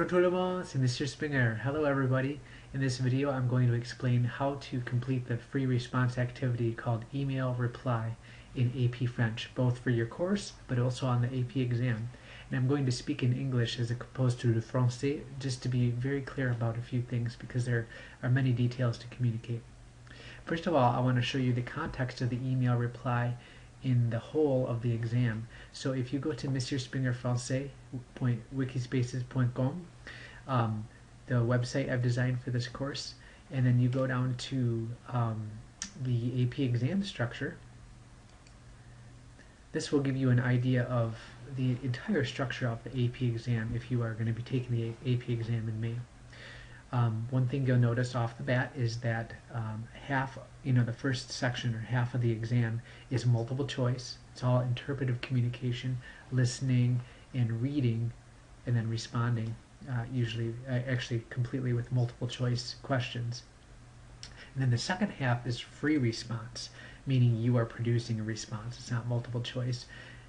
Bonjour tout le monde, c'est Mr. Springer. Hello everybody. In this video I'm going to explain how to complete the free response activity called Email Reply in AP French, both for your course but also on the AP exam. And I'm going to speak in English as opposed to the Francais, just to be very clear about a few things because there are many details to communicate. First of all, I want to show you the context of the email reply in the whole of the exam. So if you go to mrspringerfrancais.wikispaces.com, the website I've designed for this course, and then you go down to the AP exam structure, this will give you an idea of the entire structure of the AP exam if you are going to be taking the AP exam in May. One thing you'll notice off the bat is that half, the first section or half of the exam is multiple choice. It's all interpretive communication, listening and reading, and then responding, usually actually completely with multiple choice questions. And then the second half is free response, meaning you are producing a response. It's not multiple choice.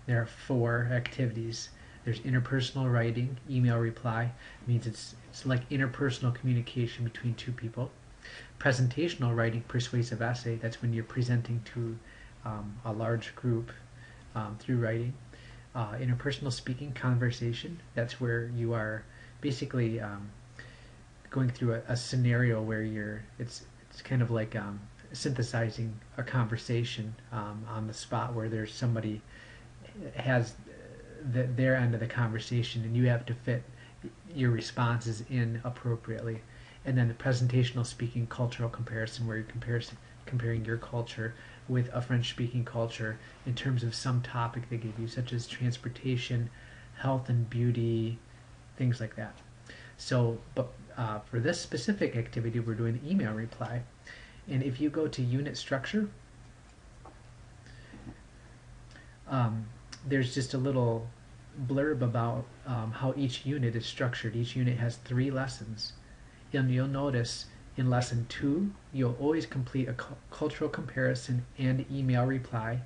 There are 4 activities. There's interpersonal writing, email reply, means it's like interpersonal communication between 2 people. Presentational writing, persuasive essay, that's when you're presenting to a large group through writing. Interpersonal speaking, conversation, that's where you are basically going through a scenario where it's kind of like synthesizing a conversation on the spot where there's somebody has their end of the conversation and you have to fit your responses in appropriately. And then the presentational speaking, cultural comparison, where you're comparing your culture with a French-speaking culture in terms of some topic they give you, such as transportation, health and beauty, things like that. So, but for this specific activity, we're doing email reply. And if you go to unit structure, there's just a little blurb about how each unit is structured. Each unit has 3 lessons. And you'll notice in lesson 2, you'll always complete a cultural comparison and email reply.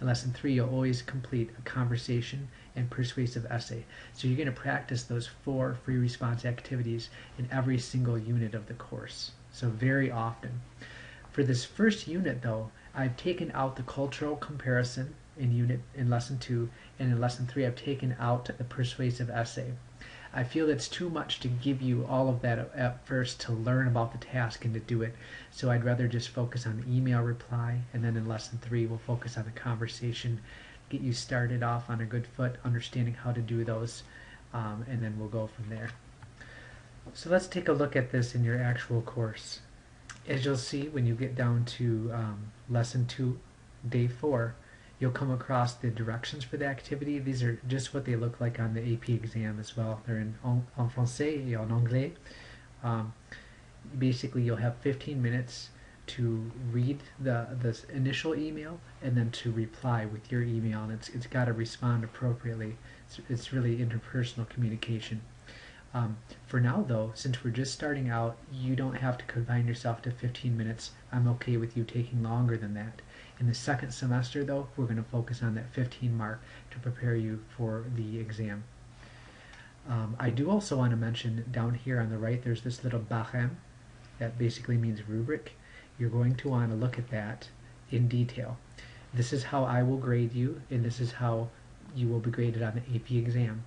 In lesson 3, you'll always complete a conversation and persuasive essay. So you're going to practice those 4 free response activities in every single unit of the course. So very often. For this first unit though, I've taken out the cultural comparison in lesson 2, and in lesson 3 I've taken out the persuasive essay. I feel it's too much to give you all of that at first to learn about the task and to do it, so I'd rather just focus on the email reply, and then in lesson 3 we'll focus on the conversation, get you started off on a good foot, understanding how to do those, and then we'll go from there. So let's take a look at this in your actual course. As you'll see when you get down to lesson 2, day 4, you'll come across the directions for the activity. These are just what they look like on the AP exam as well. They're en français et en anglais. Basically, you'll have 15 minutes to read the initial email and then to reply with your email, and it's got to respond appropriately. It's really interpersonal communication. For now though, since we're just starting out, you don't have to confine yourself to 15 minutes. I'm okay with you taking longer than that. In the second semester though, we're going to focus on that 15 mark to prepare you for the exam. I do also want to mention down here on the right there's this little barème that basically means rubric. You're going to want to look at that in detail. This is how I will grade you, and this is how you will be graded on the AP exam.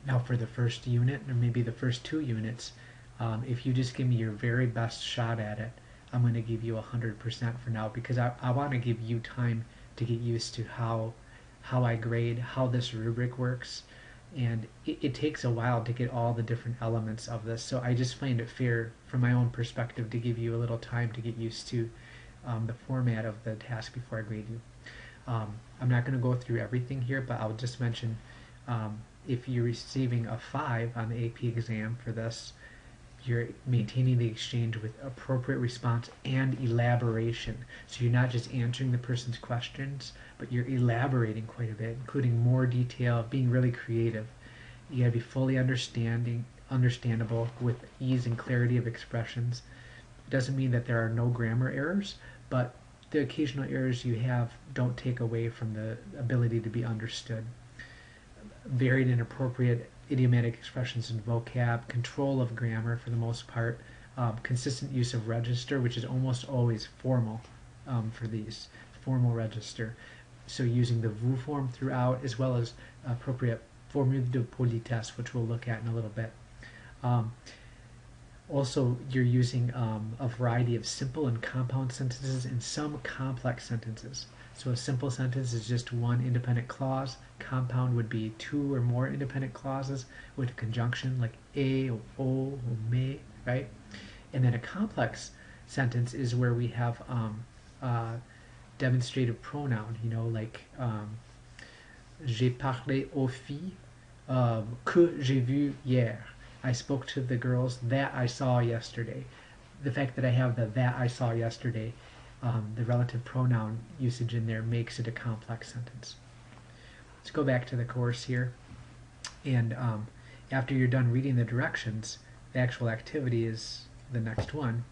Now for the first unit, or maybe the first 2 units, if you just give me your very best shot at it, I'm going to give you 100% for now, because I want to give you time to get used to how I grade, how this rubric works, and it takes a while to get all the different elements of this, so I just find it fair from my own perspective to give you a little time to get used to the format of the task before I grade you. I'm not going to go through everything here, but I'll just mention if you're receiving a 5 on the AP exam for this, you're maintaining the exchange with appropriate response and elaboration. So you're not just answering the person's questions, but you're elaborating quite a bit, including more detail, being really creative. You gotta be fully understandable with ease and clarity of expressions. It doesn't mean that there are no grammar errors, but the occasional errors you have don't take away from the ability to be understood. Varied and appropriate idiomatic expressions and vocab, control of grammar for the most part, consistent use of register, which is almost always formal for these, formal register. So using the vous form throughout, as well as appropriate formule de politesse, which we'll look at in a little bit. Also, you're using a variety of simple and compound sentences and some complex sentences. So a simple sentence is just one independent clause. Compound would be two or more independent clauses with a conjunction like a or o or me, right? And then a complex sentence is where we have demonstrative pronoun, you know, like j'ai parlé aux filles que j'ai vues hier. I spoke to the girls that I saw yesterday. The fact that I have the that I saw yesterday, the relative pronoun usage in there makes it a complex sentence. Let's go back to the course here. And after you're done reading the directions, the actual activity is the next one.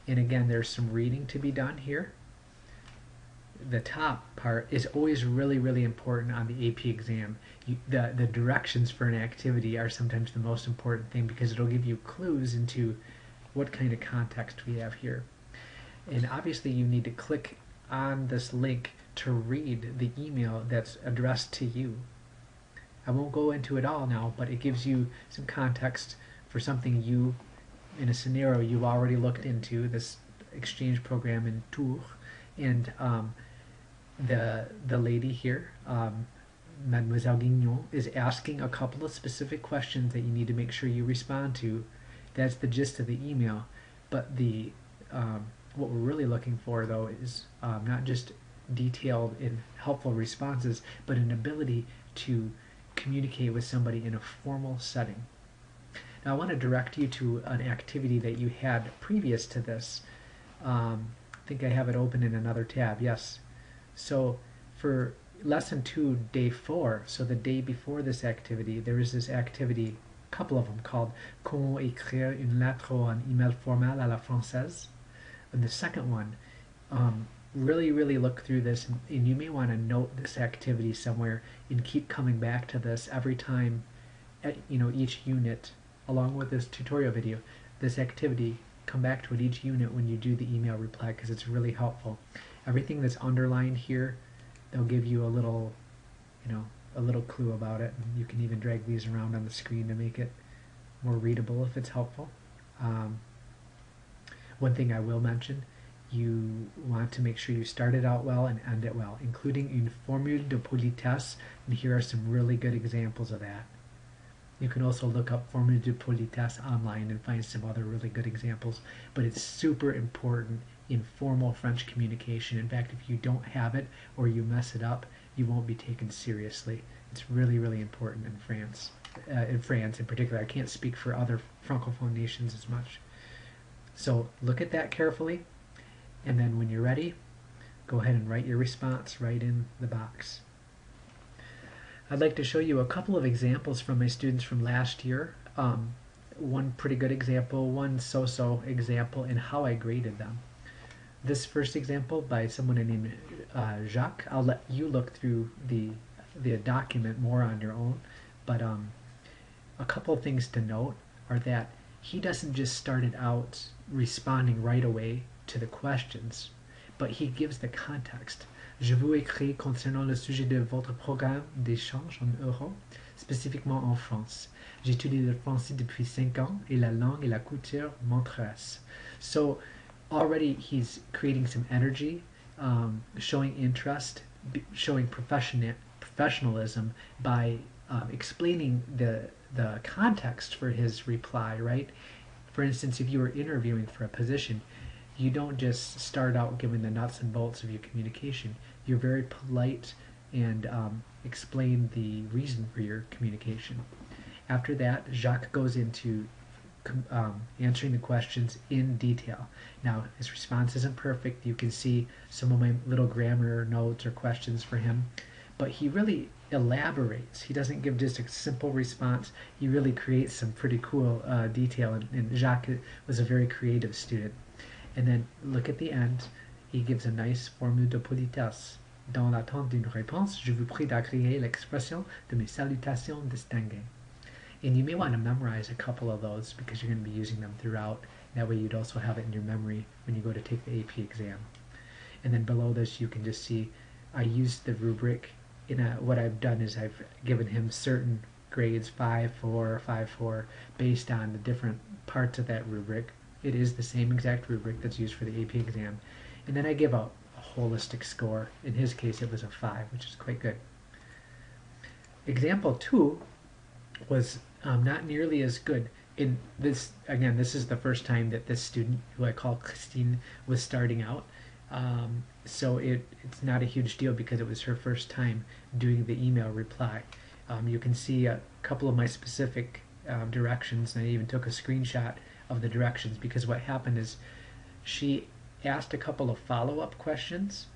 And again, there's some reading to be done here. The top part is always really, really important on the AP exam. The directions for an activity are sometimes the most important thing because it'll give you clues into what kind of context we have here. And obviously you need to click on this link to read the email that's addressed to you. I won't go into it all now, but it gives you some context for something you, in a scenario you've already looked into, this exchange program in Tours, and the lady here, Mademoiselle Guignon, is asking a couple of specific questions that you need to make sure you respond to. That's the gist of the email. But the what we're really looking for, though, is not just detailed and helpful responses, but an ability to communicate with somebody in a formal setting. Now, I want to direct you to an activity that you had previous to this. I think I have it open in another tab. Yes. So for lesson 2, day 4, so the day before this activity, there is this activity, a couple of them, called Comment écrire une lettre ou un email formal à la française. And the second one, really look through this, and you may want to note this activity somewhere and keep coming back to this every time, each unit, along with this tutorial video, this activity, come back to it each unit when you do the email reply because it's really helpful. Everything that's underlined here, they'll give you a little clue about it. And you can even drag these around on the screen to make it more readable if it's helpful. One thing I will mention, you want to make sure you start it out well and end it well, including une formule de politesse, and here are some really good examples of that. You can also look up formule de politesse online and find some other really good examples, but it's super important in formal French communication. In fact, if you don't have it or you mess it up, you won't be taken seriously. It's really important in France. In France in particular. I can't speak for other Francophone nations as much. So look at that carefully, and then when you're ready, go ahead and write your response right in the box. I'd like to show you a couple of examples from my students from last year. One pretty good example, one so-so example, and how I graded them. This first example by someone named Jacques, I'll let you look through the document more on your own, but a couple of things to note are that he doesn't just start it out responding right away to the questions, but he gives the context. Je vous écris concernant le sujet de votre programme d'échange en euros, spécifiquement en France. J'étudie le français depuis 5 ans et la langue et la culture m'intéressent. So already he's creating some energy, showing interest, showing professionalism by explaining the context for his reply, right? For instance, if you were interviewing for a position, you don't just start out giving the nuts and bolts of your communication. You're very polite and explain the reason for your communication. After that, Jacques goes into answering the questions in detail. Now, his response isn't perfect. You can see some of my little grammar notes or questions for him, but he really elaborates. He doesn't give just a simple response. He really creates some pretty cool detail, and Jacques was a very creative student. And then look at the end. He gives a nice formule de politesse. Dans l'attente d'une réponse, je vous prie d'agréer l'expression de mes salutations distinguées. And you may want to memorize a couple of those because you're going to be using them throughout. That way you'd also have it in your memory when you go to take the AP exam. And then below this you can just see I used the rubric. What I've done is I've given him certain grades, 5, 4, 5, 4, based on the different parts of that rubric. It is the same exact rubric that's used for the AP exam. And then I give a holistic score. In his case it was a 5, which is quite good. Example 2 was not nearly as good. In this, again, this is the first time that this student, who I call Christine, was starting out. So it's not a huge deal because it was her first time doing the email reply. You can see a couple of my specific directions, and I even took a screenshot of the directions because what happened is she asked a couple of follow-up questions.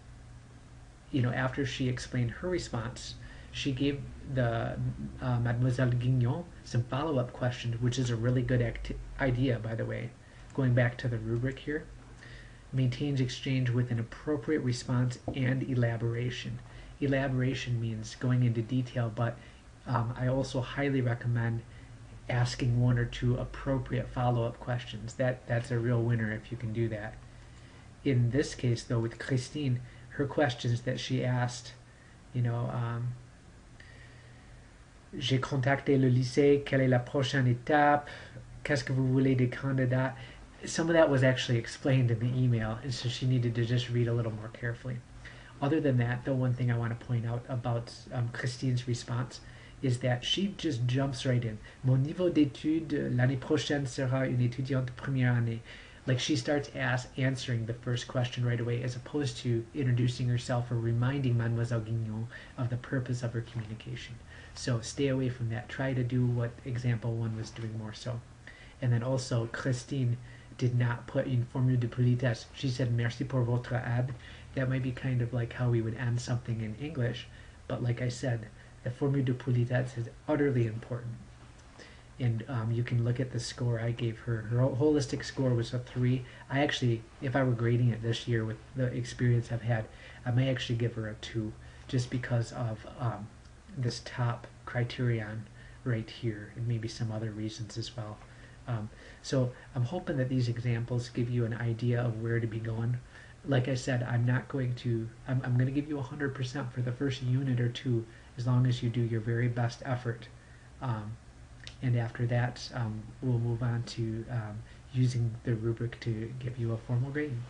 After she explained her response, she gave the Mademoiselle Guignon some follow-up questions, which is a really good idea, by the way. Going back to the rubric here, maintains exchange with an appropriate response and elaboration. Elaboration means going into detail, but I also highly recommend asking 1 or 2 appropriate follow-up questions. That's a real winner if you can do that. In this case, though, with Christine, her questions that she asked, j'ai contacté le lycée, quelle est la prochaine étape, qu'est-ce que vous voulez des candidats, some of that was actually explained in the email, and so she needed to just read a little more carefully. Other than that, the one thing I want to point out about Christine's response is that she just jumps right in. Mon niveau d'études l'année prochaine sera une étudiante première année. Like she starts answering the first question right away, as opposed to introducing herself or reminding Mademoiselle Guignon of the purpose of her communication. So stay away from that. Try to do what example 1 was doing more so. And then also, Christine did not put in formule de politesse. She said, merci pour votre aide. That might be kind of like how we would end something in English, but like I said, the formule de politesse is utterly important. And you can look at the score I gave her. Her holistic score was a 3. I actually, if I were grading it this year with the experience I've had, I may actually give her a 2, just because of this top criterion right here, and maybe some other reasons as well. So I'm hoping that these examples give you an idea of where to be going. Like I said, I'm going to give you 100% for the first unit or 2, as long as you do your very best effort. And after that, we'll move on to using the rubric to give you a formal grading.